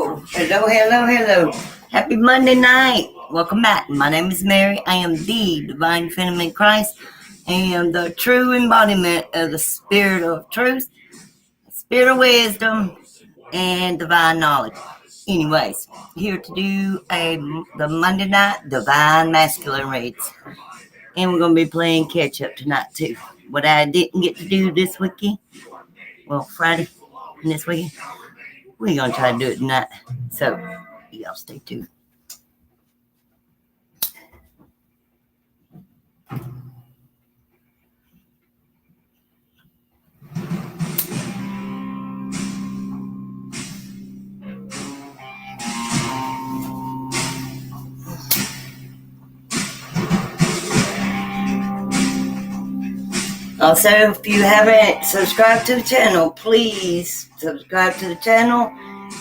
Hello. Happy Monday night. Welcome back. My name is Mary. I am the Divine Feminine Christ. I am the true embodiment of the Spirit of Truth, Spirit of Wisdom, and Divine Knowledge. Anyways, here to do the Monday night Divine Masculine Reads. And we're going to be playing catch up tonight too. What I didn't get to do this weekend, Friday and this weekend, we're going to try to do it tonight. So, y'all stay tuned. Also, if you haven't subscribed to the channel, please subscribe to the channel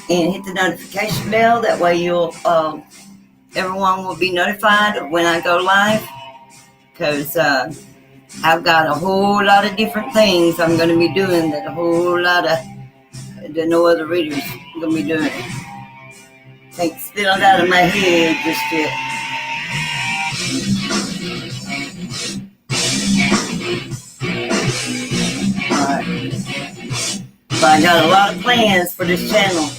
and hit the notification bell. That way everyone will be notified of when I go live. Because I've got a whole lot of different things I'm going to be doing that no other readers are going to be doing. Can't spit it out of my head just yet. But I got a lot of plans for this channel.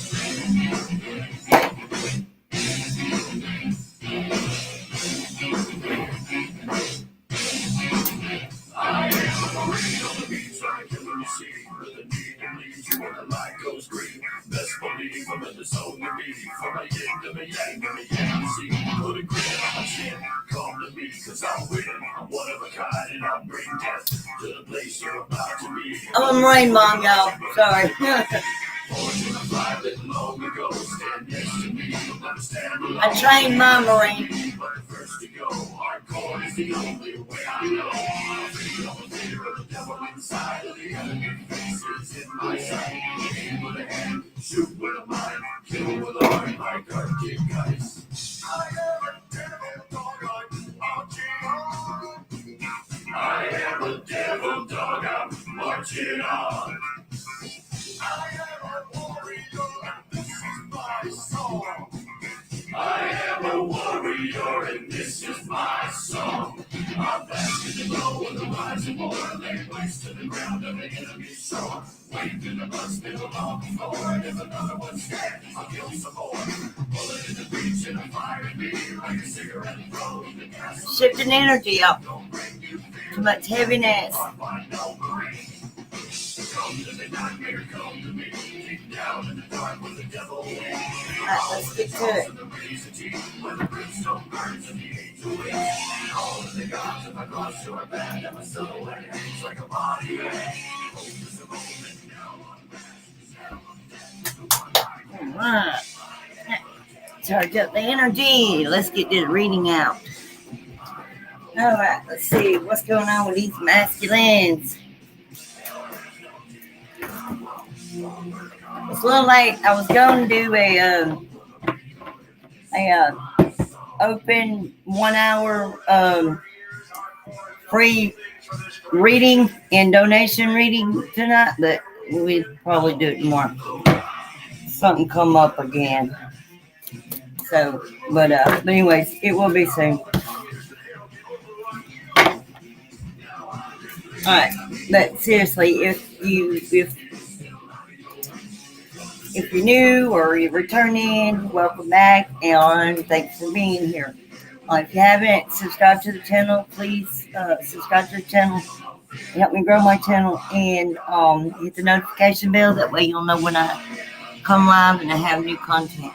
I'm a Marine mom, y'all. Sorry. I trained my Marine. Shoot with a mind, kill with a heart, like Arctic guys. I am a devil dog, I'm marching on. I am a warrior, and this is my song. I am a warrior, and this is my song. I'm back in the glow of the rising war, lay waste to the ground of the enemy's shore. Waved in the mud, spit along the floor, and if another one's dead, I'll kill some more. Bullet in the breach and a fire in me, like a cigarette thrown in the gas. Shifting energy up. Too much heaviness. Come to the nightmare, come to me. Deep down in the dark with the devil. Alright, let's get to it. When the brimstone burns and the angel wings. All of the gods of my cross to our band, and my silhouette hangs like a body. Alright. Charge up the energy. Let's get this reading out. Alright, let's see what's going on with these masculines. It's a little late. I was going to do a open 1 hour free reading and donation reading tonight, but we'd probably do it tomorrow. Something come up again. So, but anyways, it will be soon. All right, but seriously, if you're new or you're returning, welcome back, and thanks for being here. If you haven't subscribed to the channel, please subscribe to the channel. Help me grow my channel and hit the notification bell. That way you'll know when I come live and I have new content.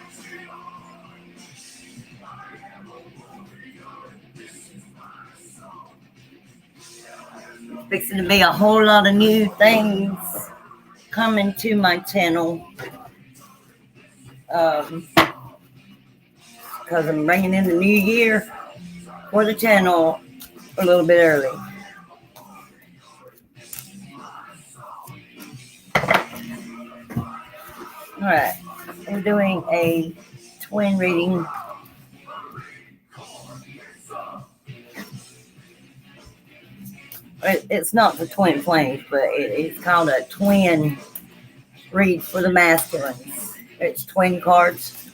Fixing to be a whole lot of new things coming to my channel. Because I'm bringing in the new year for the channel a little bit early. All right, we're doing a twin reading. It's not the twin flames, but it's called a twin read for the masculines. It's twin cards.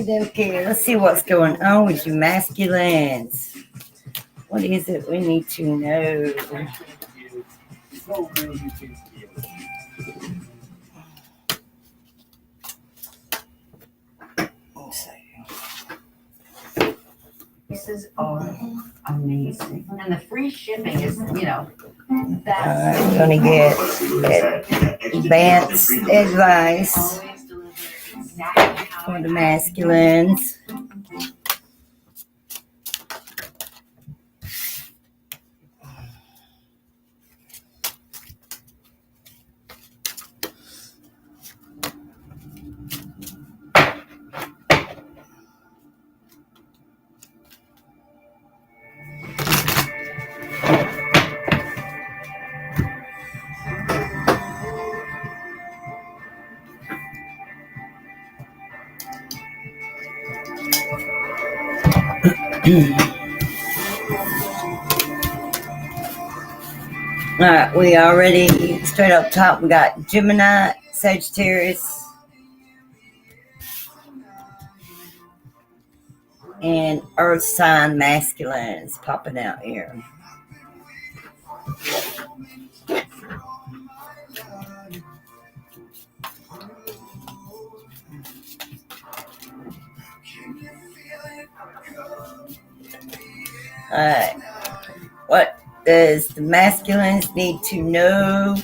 Okay, let's see what's going on with you masculines. What is it we need to know? Prices are amazing. And the free shipping is, that's. I'm going to get advanced advice Always deliver exactly how for the masculines. All right, we already, straight up top, we got Gemini, Sagittarius, and Earth sign masculines popping out here. All right, what does the masculines need to know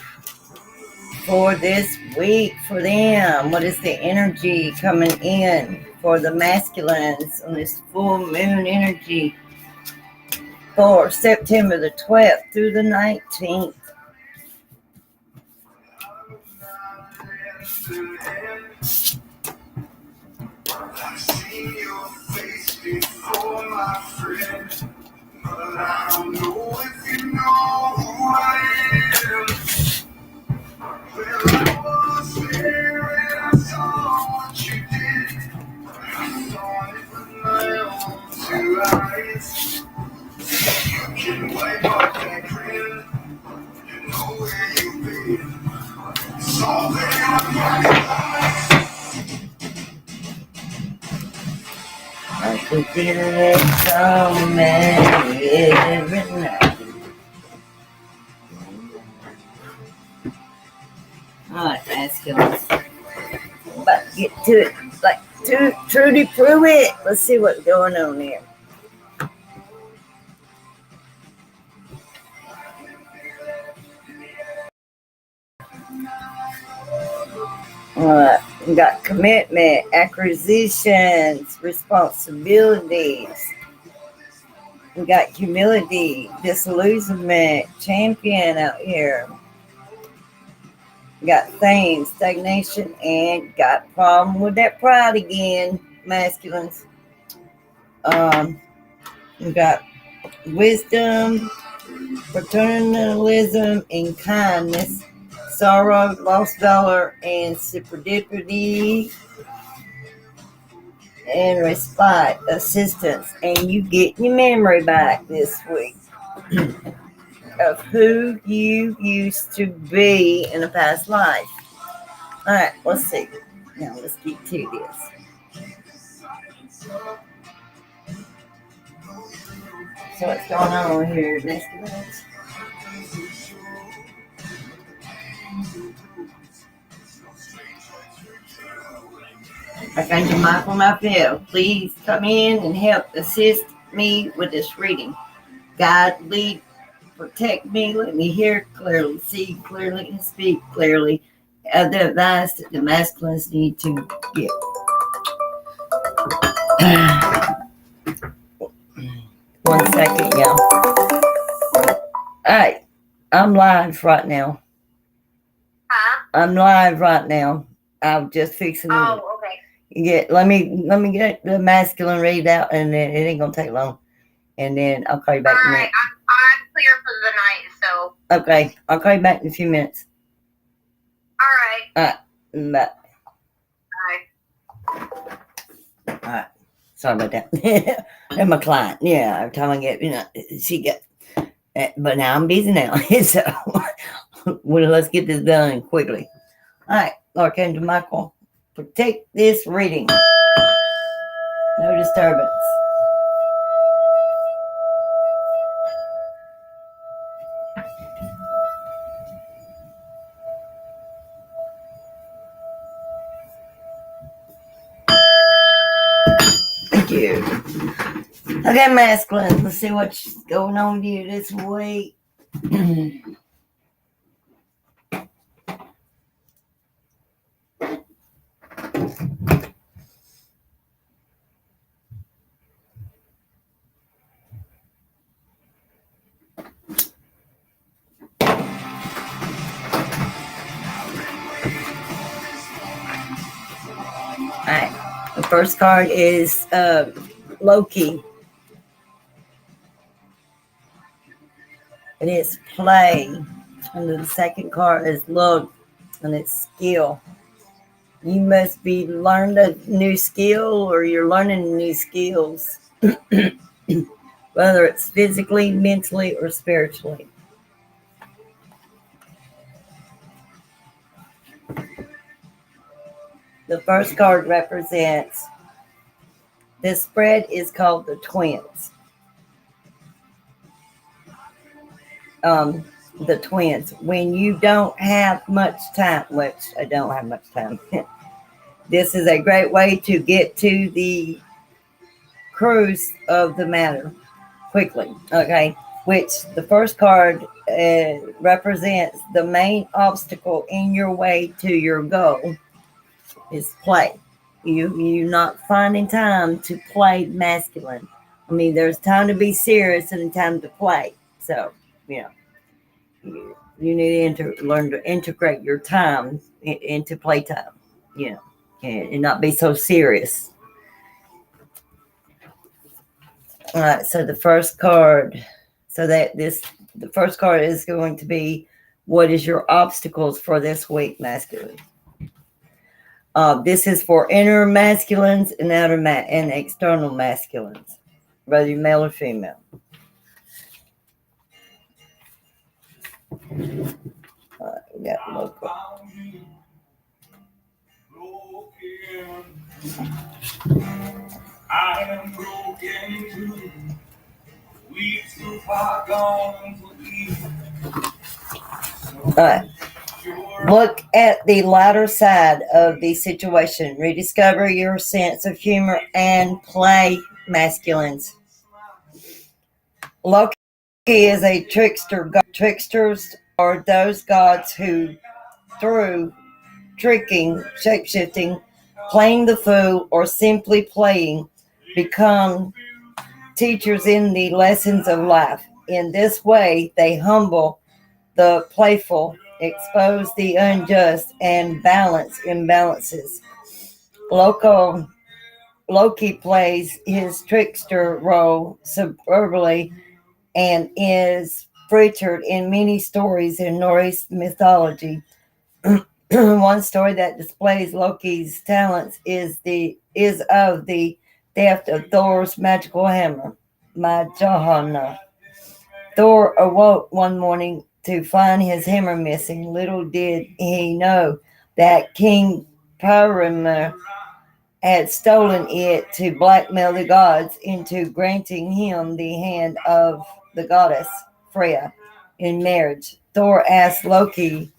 for this week for them? What is the energy coming in for the masculines on this full moon energy for September the 12th through the 19th? I've seen your face before, my friend, but I don't know if you know who I am. Well, I was there and I saw what you did. I saw it with my own two eyes. You can wipe off that grin, you know where you've been. So I could feel it coming every night. Alright, masculines. About to get to it. Like, Trudy Pruitt. Let's see what's going on here. Alright, we got commitment, acquisitions, responsibilities. We got humility, disillusionment, champion out here. We got fame, stagnation, and got problem with that pride again, masculines. We got wisdom, paternalism, and kindness, sorrow, lost dollar, and serendipity, and respite, assistance, and you get your memory back this week of who you used to be in a past life. All right, let's see. Now let's get to this. So what's going on here, masculines? Archangel Michael Raphael, please come in and help assist me with this reading. Guide, lead, protect me, let me hear clearly, see clearly, and speak clearly. The advice that the masculines need to get. One second, y'all. All right, I'm live right now. Huh? I'm live right now. I'm just fixing. Oh, okay. Yeah, let me get the masculine read out, and then it ain't gonna take long. And then I'll call you back in a All right, minute. I'm clear for the night, so. Okay, I'll call you back in a few minutes. All right. Bye. Bye. Sorry about that. And my client, yeah, every time I get, she get, but now I'm busy now. So, well, let's get this done quickly. All right, Archangel Michael, protect this reading. No disturbance. Thank you. Okay, masculine. Let's see what's going on with you this week. Alright, the first card is Loki. It is play. And the second card is look, and it's skill. You must be learned a new skill, or you're learning new skills, whether it's physically, mentally, or spiritually. The first card represents, this spread is called the twins. The twins. When you don't have much time, which I don't have much time, this is a great way to get to the cruise of the matter quickly. Okay, which the first card represents the main obstacle in your way to your goal is play. You're not finding time to play masculine. I mean, there's time to be serious and time to play. So, you need to learn to integrate your time into playtime, and not be so serious. All right, so the first card, the first card is going to be, what is your obstacles for this week, masculine? This is for inner masculines and outer and external masculines, whether you're male or female. We got local. I am broken too. We too far gone to leave. All right. Look at the lighter side of the situation. Rediscover your sense of humor and play, masculines. Loki is a trickster. Tricksters are those gods who, through tricking, shapeshifting, playing the fool, or simply playing, become teachers in the lessons of life. In this way, they humble the playful, expose the unjust, and balance imbalances. Loki plays his trickster role superbly and is featured in many stories in Norse mythology. One story that displays Loki's talents is of the theft of Thor's magical hammer, Mjolnir. Thor awoke one morning to find his hammer missing. Little did he know that King Pyramir had stolen it to blackmail the gods into granting him the hand of the goddess Freya in marriage. Thor asked Loki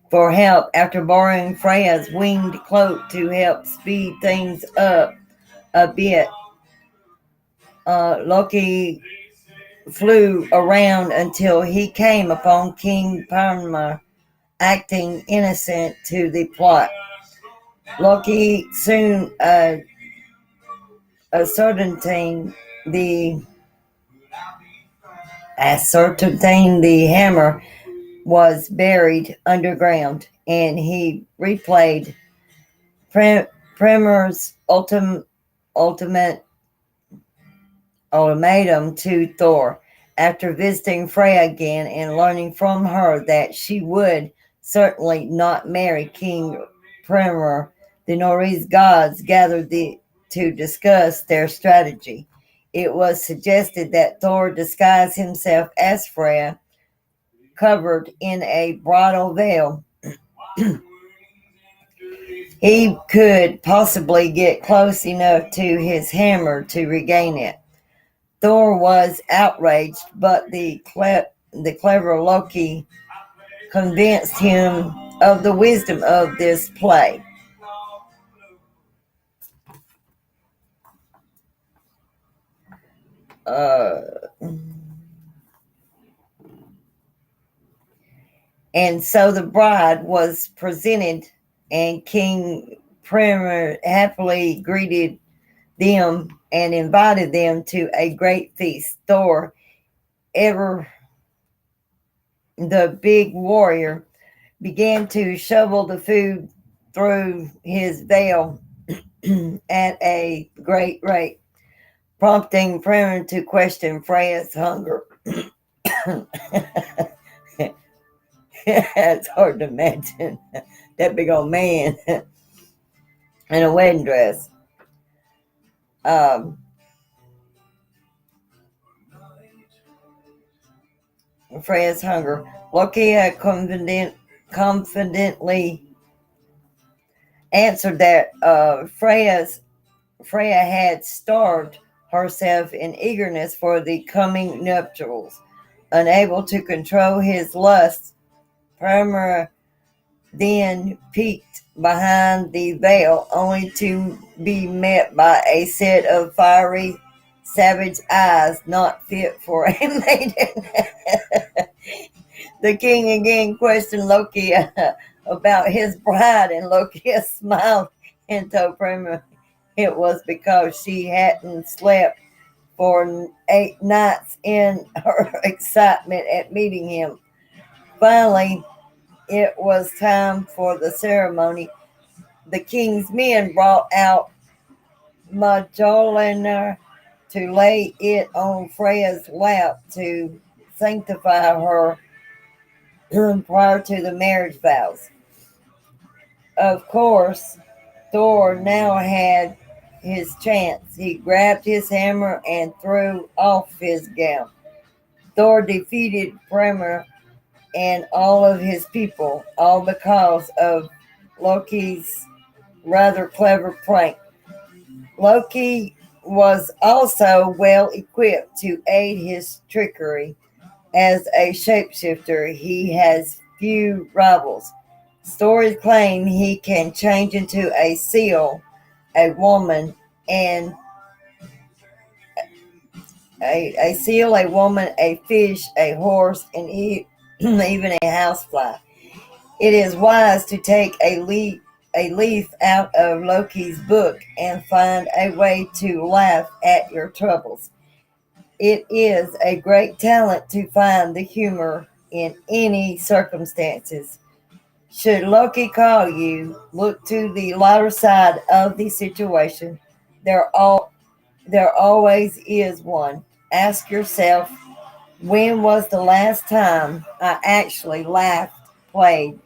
for help after borrowing Freya's winged cloak to help speed things up a bit. Loki flew around until he came upon King Pyramir acting innocent to the plot. Loki soon ascertained the hammer was buried underground, and he replayed Pyramir's ultimatum to Thor. After visiting Freya again and learning from her that she would certainly not marry King Pyramir, The Norse gods gathered to discuss their strategy. It was suggested that Thor disguise himself as Freya, covered in a bridal veil. He could possibly get close enough to his hammer to regain it. Thor was outraged, but the clever Loki convinced him of the wisdom of this play. And so the bride was presented, and King Primer happily greeted them and invited them to a great feast. Thor, ever the big warrior, began to shovel the food through his veil at a great rate, prompting Primer to question Freya's hunger. It's hard to imagine that big old man in a wedding dress. Freya's hunger. Loki had confidently answered that Freya had starved herself in eagerness for the coming nuptials. Unable to control his lusts, Primer then peeked behind the veil, only to be met by a set of fiery, savage eyes not fit for a maiden. The king again questioned Loki about his bride, and Loki smiled and told Primer it was because she hadn't slept for 8 nights in her excitement at meeting him. Finally, it was time for the ceremony. The king's men brought out Mjolnir to lay it on Freya's lap to sanctify her prior to the marriage vows. Of course, Thor now had his chance. He grabbed his hammer and threw off his gown. Thor defeated Primer and all of his people, all because of Loki's rather clever prank. Loki was also well equipped to aid his trickery. As a shapeshifter, he has few rivals. Stories claim he can change into a seal, a woman, and a seal, a woman, a fish, a horse, and even a housefly. It is wise to take a leaf out of Loki's book and find a way to laugh at your troubles. It is a great talent to find the humor in any circumstances. Should Loki call you, look to the lighter side of the situation. There always is one. Ask yourself, when was the last time I actually laughed, played,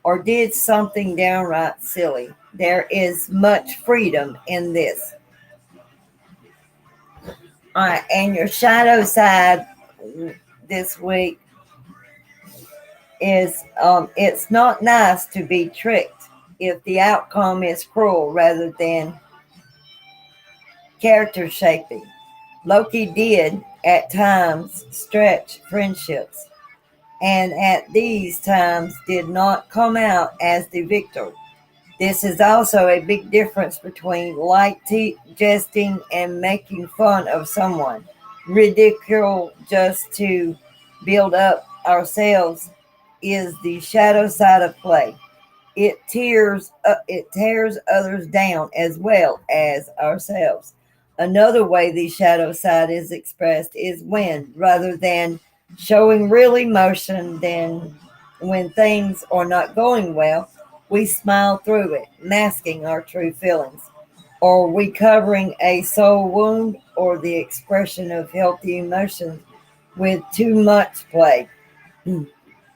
or did something downright silly? There is much freedom in this. All right, and your shadow side this week is it's not nice to be tricked if the outcome is cruel rather than character shaping. Loki did at times stretch friendships, and at these times did not come out as the victor. This is also a big difference between light jesting and making fun of someone. Ridicule just to build up ourselves is the shadow side of play. It tears others down as well as ourselves. Another way the shadow side is expressed is when, rather than showing real emotion, then when things are not going well, we smile through it, masking our true feelings. Or we covering a soul wound or the expression of healthy emotions with too much play.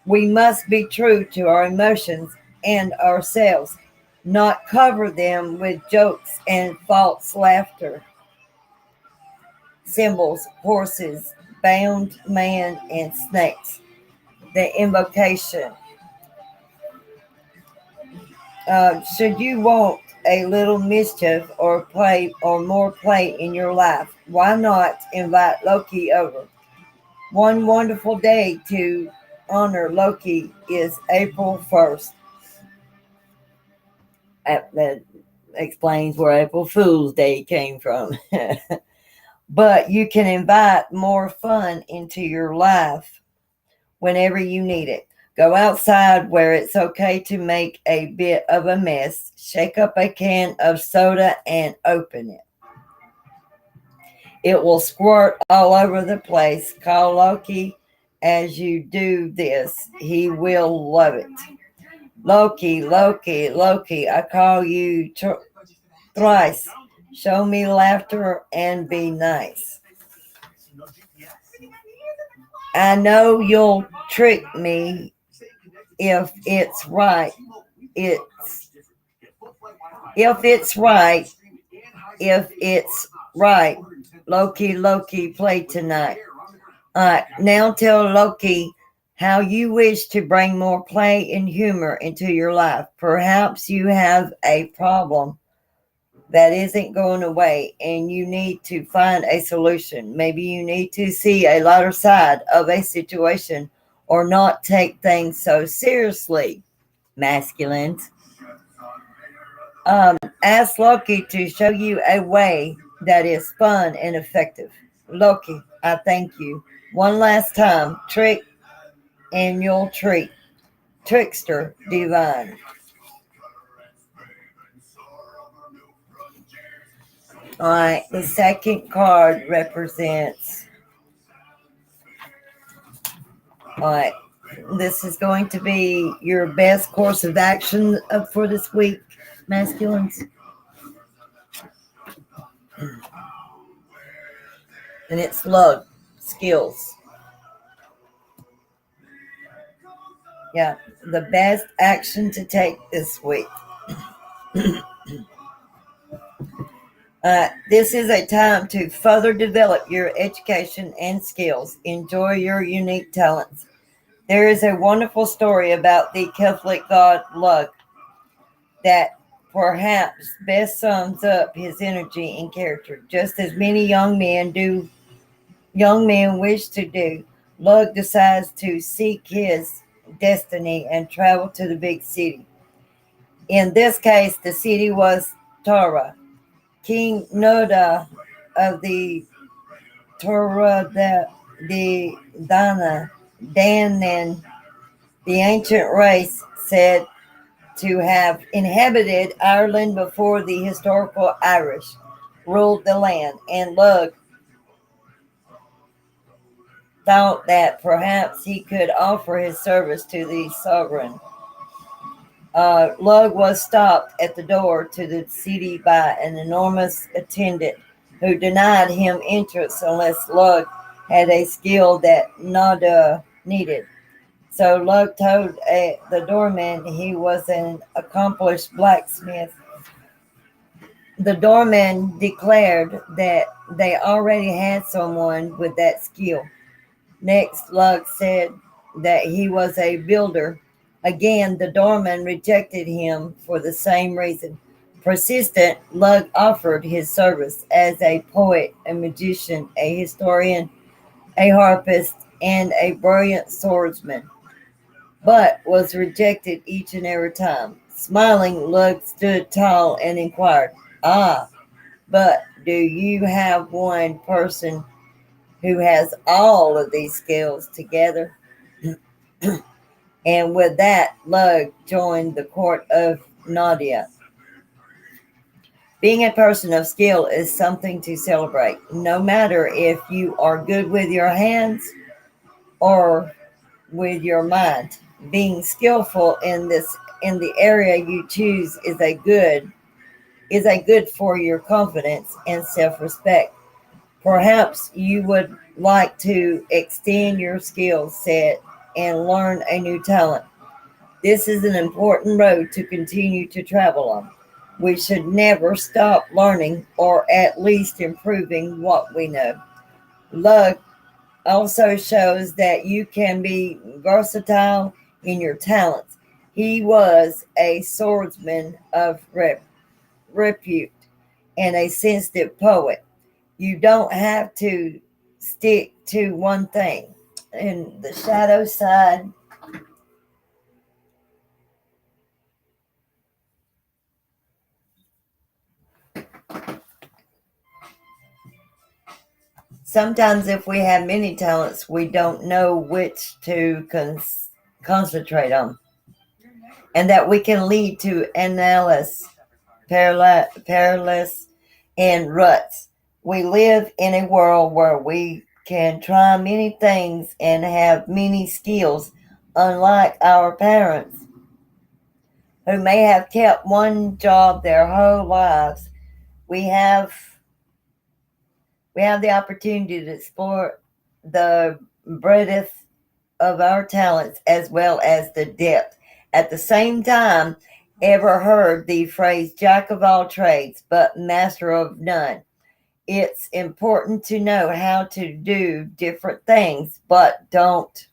We must be true to our emotions and ourselves. not cover them with jokes and false laughter. Symbols, horses, bound man, and snakes. The invocation. Should you want a little mischief or play or more play in your life, why not invite Loki over? One wonderful day to honor Loki is April 1st. That explains where April Fool's Day came from. But you can invite more fun into your life whenever you need it. Go outside where it's okay to make a bit of a mess. Shake up a can of soda and open it. It will squirt all over the place. Call Loki as you do this. He will love it. Loki, Loki, Loki, I call you thrice. Show me laughter and be nice. I know you'll trick me if it's right. If it's right, Loki, Loki, play tonight. Now tell Loki how you wish to bring more play and humor into your life. Perhaps you have a problem that isn't going away and you need to find a solution. Maybe you need to see a lighter side of a situation or not take things so seriously. Masculines. Ask Loki to show you a way that is fun and effective. Loki, I thank you. One last time, trick and you'll treat. Trickster divine. All right, the second card represents. All right, this is going to be your best course of action for this week, masculines. And it's love, skills. Yeah, the best action to take this week. This is a time to further develop your education and skills. Enjoy your unique talents. There is a wonderful story about the Catholic god Lugh that perhaps best sums up his energy and character. Just as many young men wish to do, Lugh decides to seek his destiny and travel to the big city. In this case, the city was Tara. King Noda of the Torah the Danan, the ancient race said to have inhabited Ireland before the historical Irish ruled the land, and Lugh thought that perhaps he could offer his service to the sovereign. Lugh was stopped at the door to the city by an enormous attendant who denied him entrance unless Lugh had a skill that Nada needed. So Lugh told the doorman he was an accomplished blacksmith. The doorman declared that they already had someone with that skill. Next, Lugh said that he was a builder. Again, the doorman rejected him for the same reason. Persistent, Lugh offered his service as a poet, a magician, a historian, a harpist, and a brilliant swordsman, but was rejected each and every time. Smiling, Lugh stood tall and inquired, but do you have one person who has all of these skills together?" And with that, Lugh joined the court of Nadia. Being a person of skill is something to celebrate, no matter if you are good with your hands or with your mind. Being skillful in the area you choose is a good for your confidence and self-respect. Perhaps you would like to extend your skill set and learn a new talent. This is an important road to continue to travel on. We should never stop learning or at least improving what we know. Luck also shows that you can be versatile in your talents. He was a swordsman of repute and a sensitive poet. You don't have to stick to one thing. And the shadow side, sometimes if we have many talents, we don't know which to concentrate on, and that we can lead to analysis, paralysis, and ruts. We live in a world where we can try many things and have many skills, unlike our parents who may have kept one job their whole lives. We have the opportunity to explore the breadth of our talents as well as the depth. At the same time, ever heard the phrase jack of all trades but master of none? It's important to know how to do different things, but don't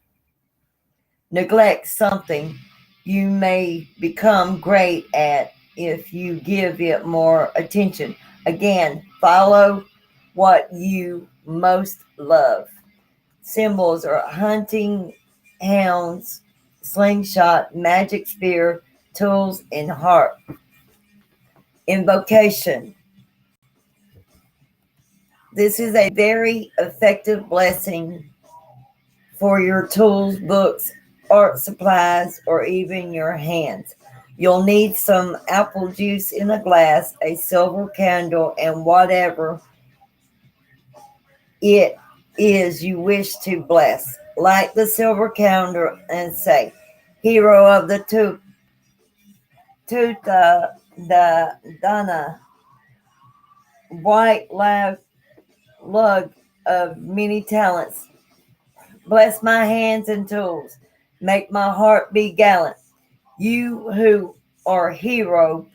neglect something you may become great at if you give it more attention. Again, follow what you most love. Symbols are hunting hounds, slingshot, magic spear, tools, and harp. Invocation. This is a very effective blessing for your tools, books, art supplies, or even your hands. You'll need some apple juice in a glass, a silver candle, and whatever it is you wish to bless. Light the silver candle and say, Hero of the the Dana, white lug of many talents, bless my hands and tools, make my heart be gallant. You who are hero,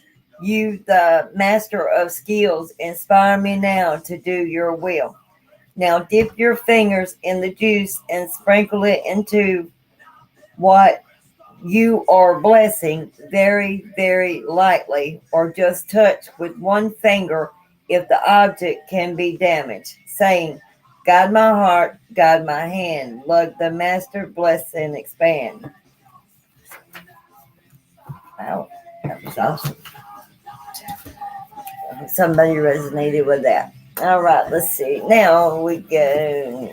you the master of skills, inspire me now to do your will. Now dip your fingers in the juice and sprinkle it into what you are blessing very, very lightly, or just touch with one finger if the object can be damaged, saying, Guide my heart, guide my hand, lug the master, bless and expand. Wow, that was awesome. Somebody resonated with that. All right, let's see. Now we go.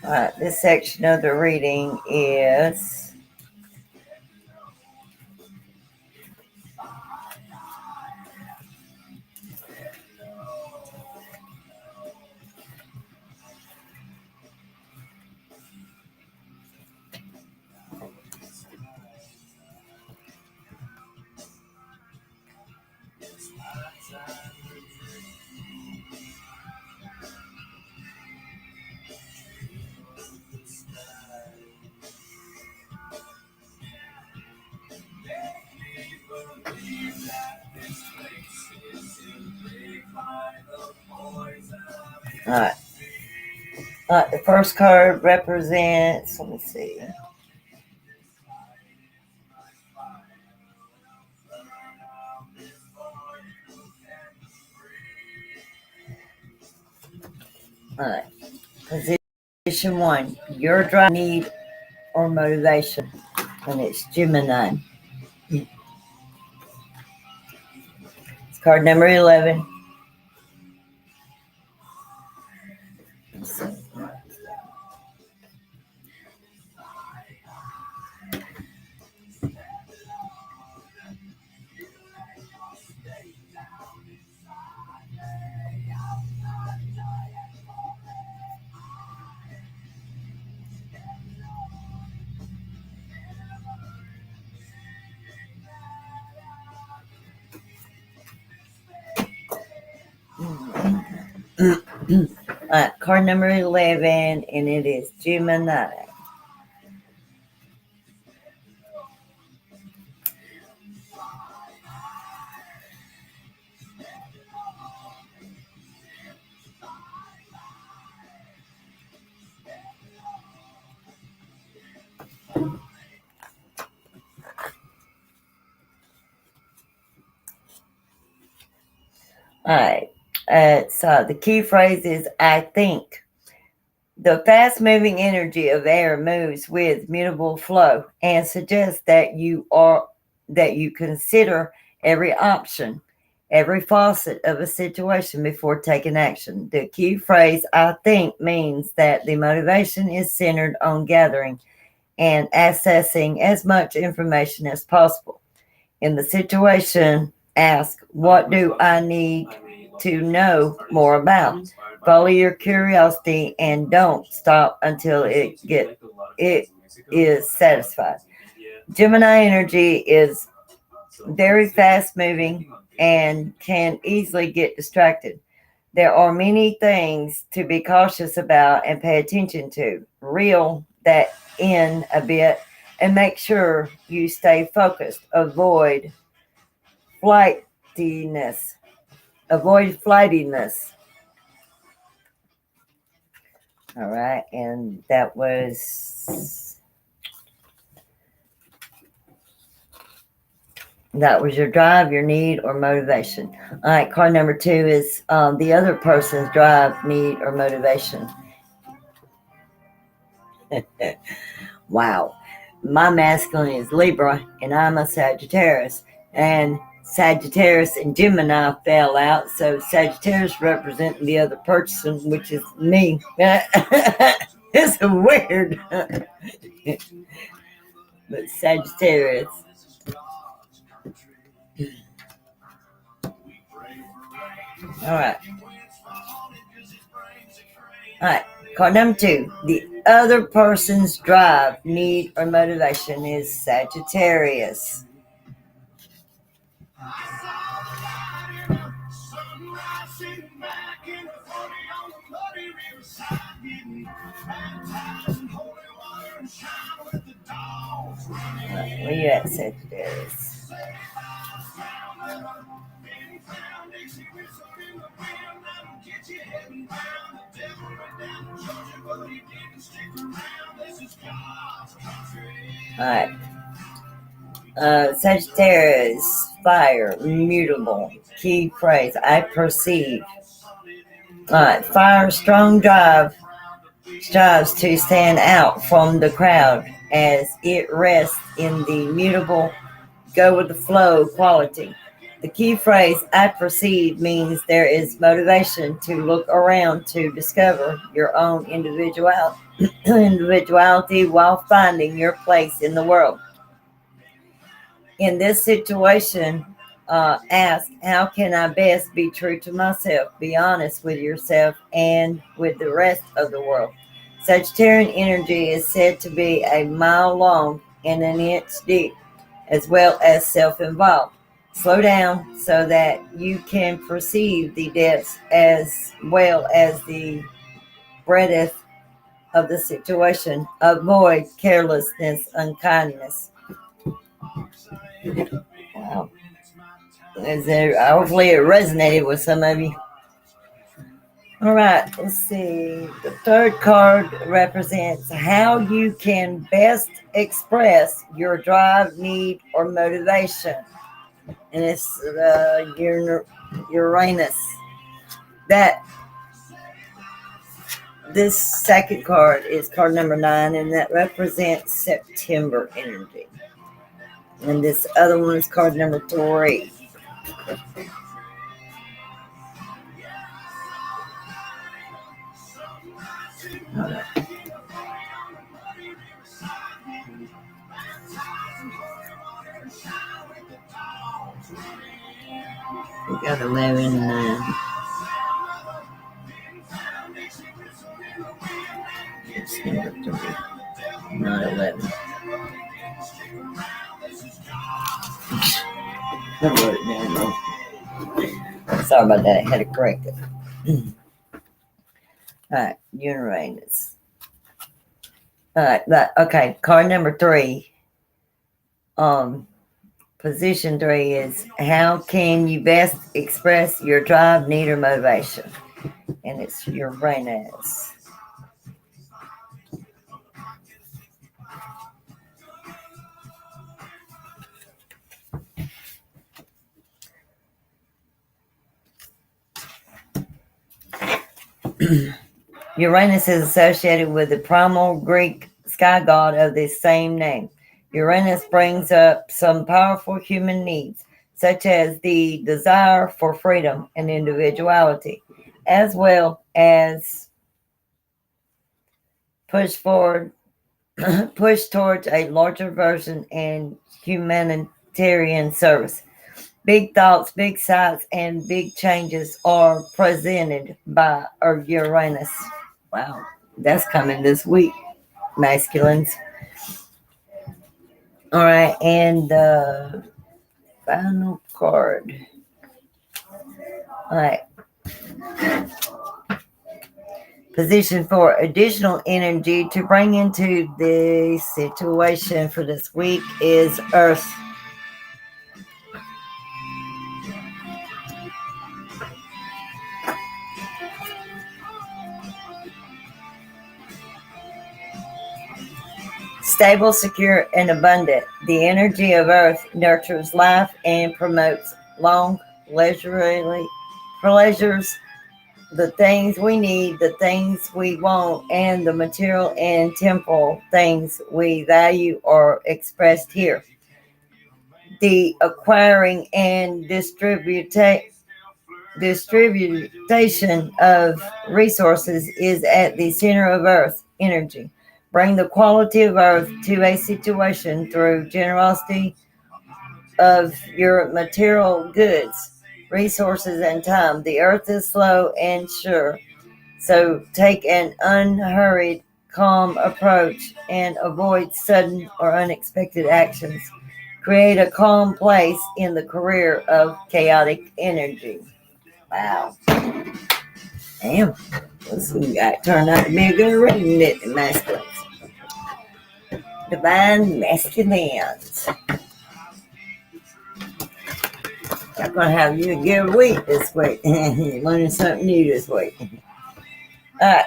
All right, this section of the reading is all right. The first card represents. Let me see. All right. Position one. Your drive, need, or motivation, and it's Gemini. It's card number 11. Card number 11, and it is Gemini. All right. So the key phrase is I think. The fast moving energy of air moves with mutable flow and suggests that you consider every option, every facet of a situation before taking action. The key phrase I think means that the motivation is centered on gathering and accessing as much information as possible. In the situation, ask, what do I need to know more about? Follow your curiosity and don't stop until it is satisfied. Gemini energy is very fast moving and can easily get distracted. There are many things to be cautious about and pay attention to. Reel that in a bit and make sure you stay focused. Avoid flightiness. All right, and that was your drive, your need, or motivation. All right, card number 2 is the other person's drive, need, or motivation. Wow. My masculine is Libra, and I'm a Sagittarius. And Sagittarius and Gemini fell out, so Sagittarius representing the other person, which is me. It's weird. But Sagittarius. All right. Card number 2. The other person's drive, need, or motivation is Sagittarius. Where you at, Sagittarius? Alright. Sagittarius, fire, mutable. Key phrase, I perceive. Alright, fire, strong strives to stand out from the crowd as it rests in the mutable, go with the flow quality. The key phrase, I perceive, means there is motivation to look around to discover your own individuality while finding your place in the world. In this situation, ask, how can I best be true to myself? Be honest with yourself and with the rest of the world. Sagittarian energy is said to be a mile long and an inch deep, as well as self-involved. Slow down so that you can perceive the depths as well as the breadth of the situation. Avoid carelessness, unkindness. Wow. Hopefully it resonated with some of you. All right, let's see. The third card represents how you can best express your drive, need, or motivation. And it's Uranus. This second card is card number 9, and that represents September energy. And this other one is card number 3. We got 11 and 9. It's number 3, not 11. I wrote it down wrong. Sorry about that. I had to correct it. All right, Uranus. All right, okay. Card number 3. Position 3 is how can you best express your drive, need, or motivation? And it's Uranus. Uranus is associated with the primal Greek sky god of the same name. Uranus brings up some powerful human needs, such as the desire for freedom and individuality, as well as push towards a larger version and humanitarian service. Big thoughts, big sights, and big changes are presented by Uranus. Wow, that's coming this week, masculines. All right, and the final card. All right. Position 4, additional energy to bring into the situation for this week is Earth. Stable, secure, and abundant. The energy of Earth nurtures life and promotes long, pleasures, the things we need, the things we want, and the material and temporal things we value are expressed here. The acquiring and distribution of resources is at the center of Earth energy. Bring the quality of Earth to a situation through generosity of your material goods, resources, and time. The Earth is slow and sure, so take an unhurried, calm approach and avoid sudden or unexpected actions. Create a calm place in the career of chaotic energy. Wow. Damn. This turned out to be a good reading, didn't it, masculines? Divine masculines. I'm going to have you a good week this week. You're learning something new this week. All right.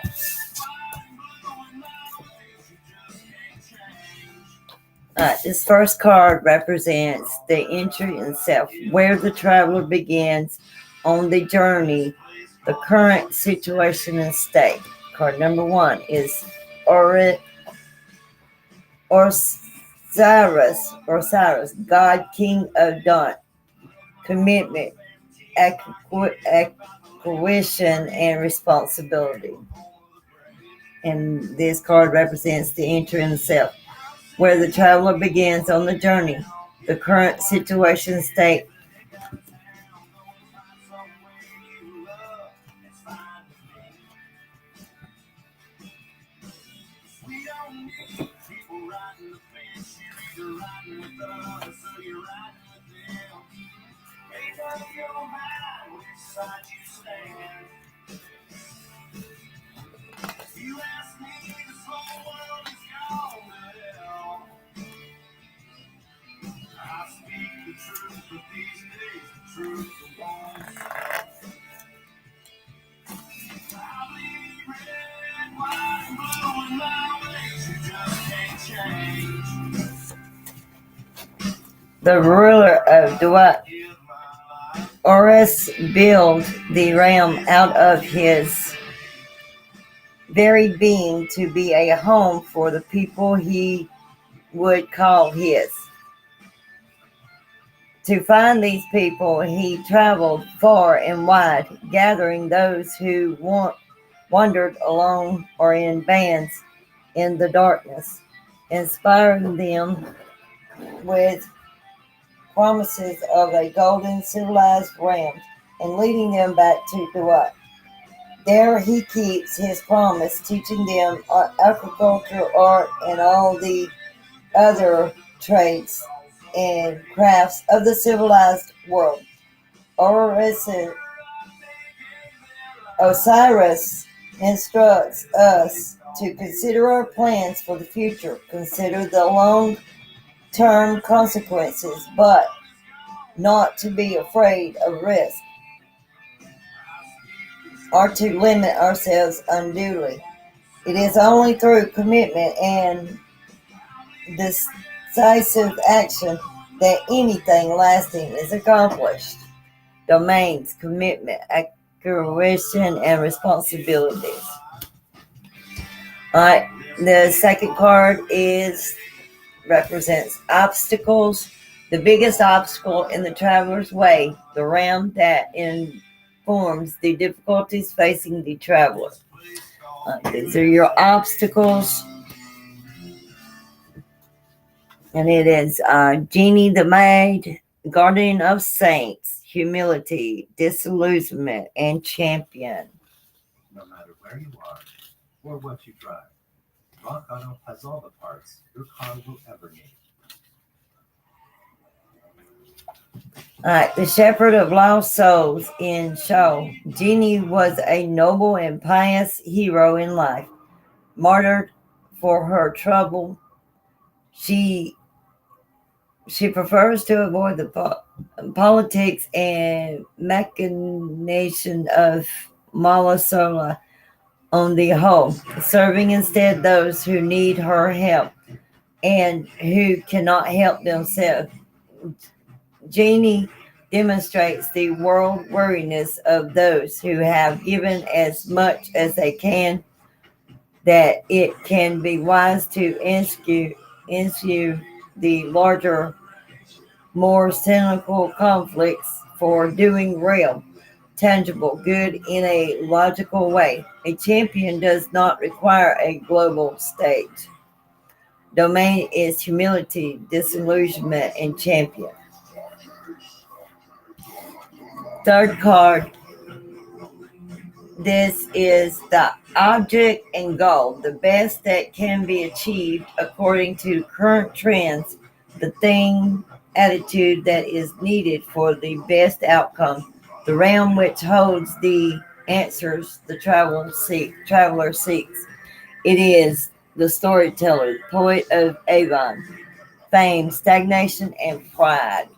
This first card represents the entry in self, where the traveler begins on the journey, the current situation and state. Card number 1 is Osiris, God, King of Dawn, commitment, acquisition, and responsibility. And this card represents the entry in self, where the traveler begins on the journey, the current situation state. The ruler of Duat, Horus, built the realm out of his very being to be a home for the people he would call his. To find these people, he traveled far and wide, gathering those who wandered alone or in bands in the darkness, inspiring them with promises of a golden civilized realm and leading them back to Duat. There he keeps his promise, teaching them agriculture, art, and all the other trades and crafts of the civilized world. Osiris instructs us to consider our plans for the future, consider the long-term consequences, but not to be afraid of risk or to limit ourselves unduly. It is only through commitment and decisive action that anything lasting is accomplished. Domains, commitment, acquisition, and responsibilities. All right, the second card represents obstacles. The biggest obstacle in the traveler's way, the realm that informs the difficulties facing the traveler. These are your obstacles. And it is Genie the Maid, Guardian of Saints, Humility, Disillusionment, and Champion. No matter where you are or what you drive, Rock Auto has all the parts your car will ever need. All right, the Shepherd of Lost Souls in Show. Genie was a noble and pious hero in life, martyred for her trouble. She prefers to avoid the politics and machination of Malasola on the whole, serving instead those who need her help and who cannot help themselves. Genie demonstrates the world weariness of those who have given as much as they can, that it can be wise to ensue the larger, more cynical conflicts for doing real, tangible good in a logical way. A champion does not require a global stage. Domain is humility, disillusionment, and champion. Third card. This is the object and goal, the best that can be achieved according to current trends, the thing, attitude that is needed for the best outcome, the realm which holds the answers the traveler seeks. It is the storyteller, poet of Avon, fame, stagnation, and pride.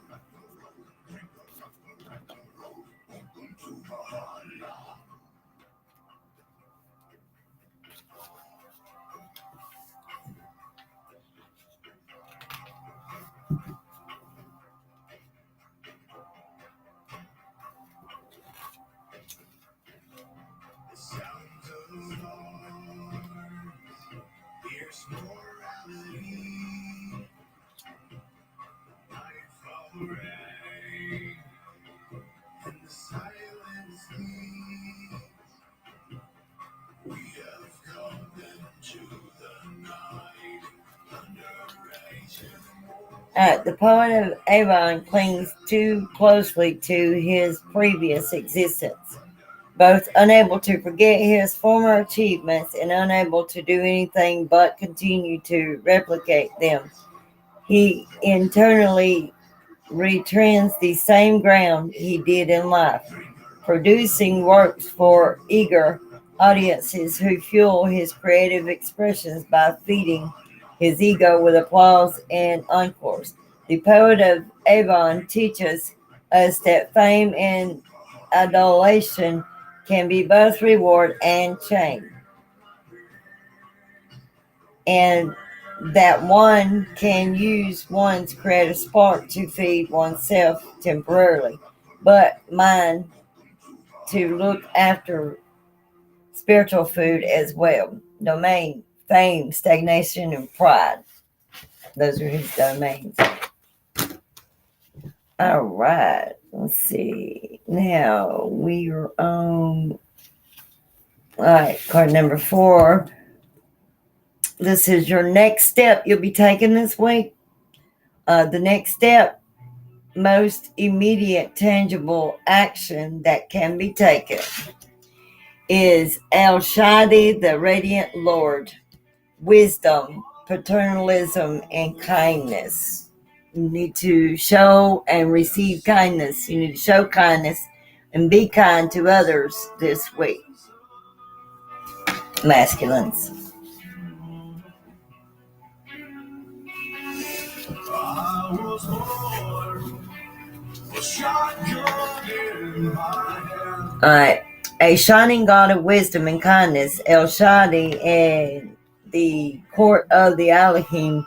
The poet of Avon clings too closely to his previous existence, both unable to forget his former achievements and unable to do anything but continue to replicate them. He internally retrends the same ground he did in life, producing works for eager audiences who fuel his creative expressions by feeding his ego with applause and encores. The poet of Avon teaches us that fame and adulation can be both reward and shame, and that one can use one's creative spark to feed oneself temporarily, but mine to look after spiritual food as well. Domain, fame, stagnation, and pride. Those are his domains. All right. Let's see. Now we are on. All right. Card number 4. This is your next step you'll be taking this week. The next step, most immediate, tangible action that can be taken is El Shaddai, the Radiant Lord. Wisdom, paternalism, and kindness. You need to show and receive kindness. You need to show kindness and be kind to others this week. masculines. I was born, a shotgun in my hand. All right. A shining god of wisdom and kindness, El Shaddai, and the court of the Elohim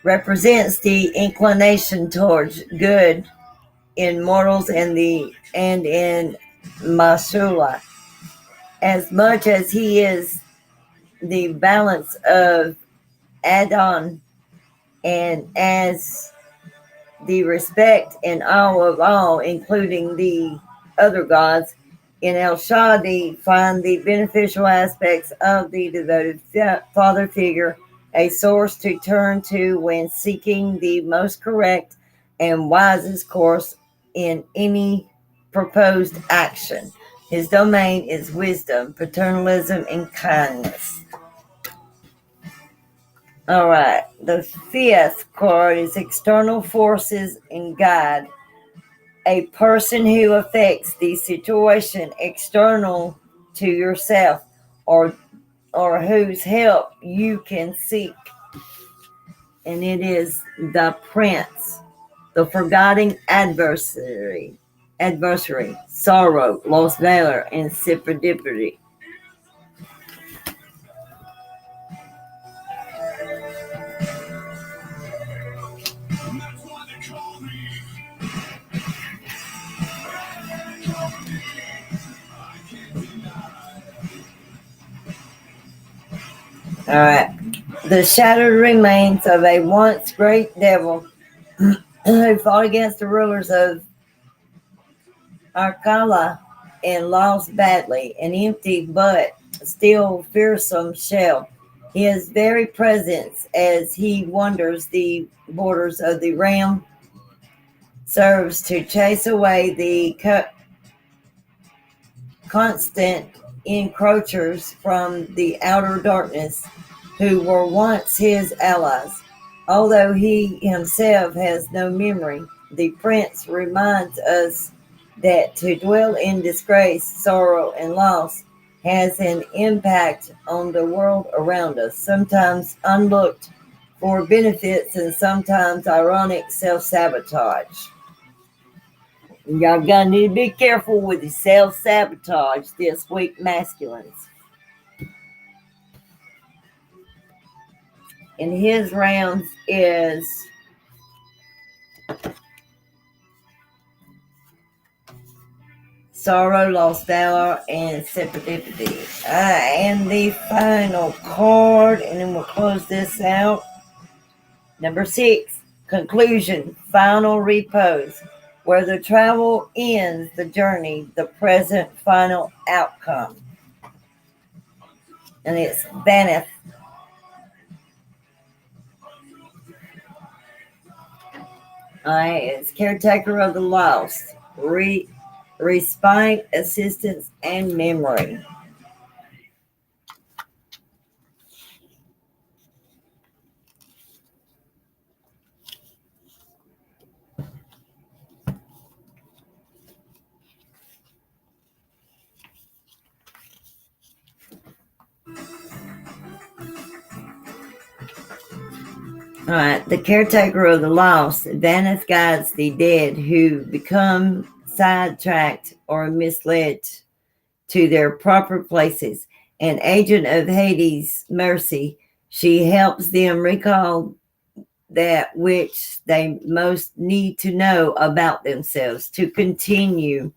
represents the inclination towards good in mortals and in Masula, as much as he is the balance of Adon, and as the respect and awe of all, including the other gods. In El Shaddai, find the beneficial aspects of the devoted father figure, a source to turn to when seeking the most correct and wisest course in any proposed action. His domain is wisdom, paternalism, and kindness. All right, the fifth card is external forces and guide. A person who affects the situation external to yourself, or whose help you can seek. And it is the prince, the forgotten adversary, sorrow, lost valor, and serendipity. That's why they call me. All right. The shattered remains of a once great devil who fought against the rulers of Arkala and lost badly, an empty but still fearsome shell. His very presence as he wanders the borders of the realm serves to chase away the constant encroachers from the outer darkness who were once his allies. Although he himself has no memory, the prince reminds us that to dwell in disgrace, sorrow, and loss has an impact on the world around us, sometimes unlooked for benefits and sometimes ironic self-sabotage. Y'all gonna need to be careful with the self-sabotage this week, masculines. And his rounds is sorrow, lost valor, and serendipity. And the final card, and then we'll close this out. Number 6, conclusion, final repose. Where the travel ends, the journey, the present final outcome. And it's Vaneth. It's caretaker of the lost, respite, assistance, and memory. All right, the caretaker of the lost, Vaneth guides the dead who become sidetracked or misled to their proper places. An agent of Hades' mercy, she helps them recall that which they most need to know about themselves to continue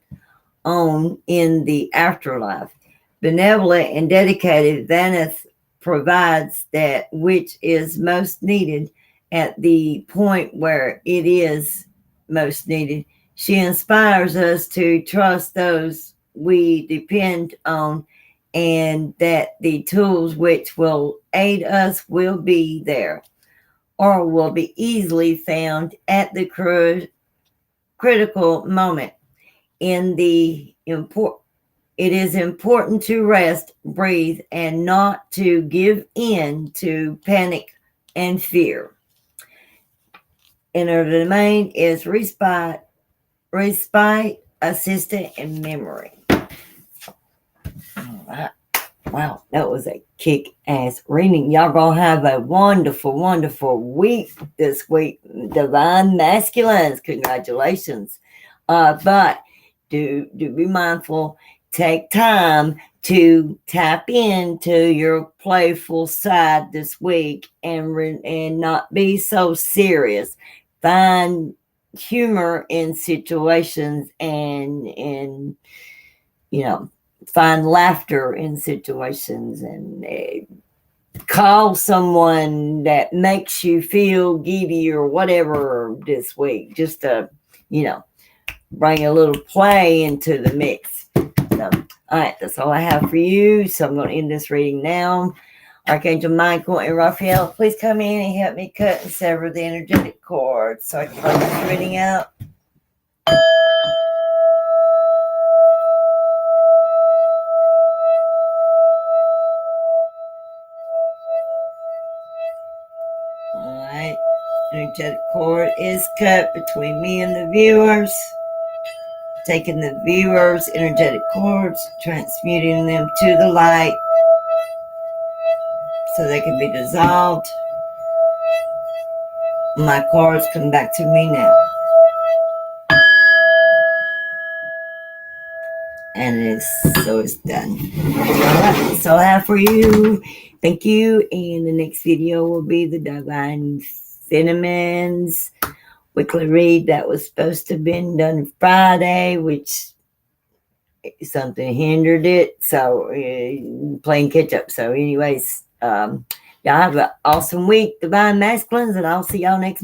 on in the afterlife. Benevolent and dedicated, Vaneth provides that which is most needed at the point where it is most needed. She inspires us to trust those we depend on and that the tools which will aid us will be there or will be easily found at the critical moment. It is important to rest, breathe, and not to give in to panic and fear. And her domain is respite, assistance, and memory. All right. Wow, that was a kick-ass reading. Y'all gonna have a wonderful, wonderful week this week. Divine masculines, congratulations. But do be mindful. Take time to tap into your playful side this week and not be so serious. Find humor in situations and find laughter in situations and call someone that makes you feel giddy or whatever this week, just to bring a little play into the mix. So, all right, that's all I have for you. So I'm going to end this reading now. Archangel Michael and Raphael, please come in and help me cut and sever the energetic cord so I can close this reading out. Alright, energetic cord is cut between me and the viewers. Taking the viewers' energetic cords, transmuting them to the light so they can be dissolved. My cords come back to me now. And it's done. Alright, that's all I have for you. Thank you. And the next video will be the Divine Cinnamon's weekly read that was supposed to have been done Friday, which something hindered it. So playing catch up. So anyways, y'all have an awesome week, Divine Masculines, and I'll see y'all next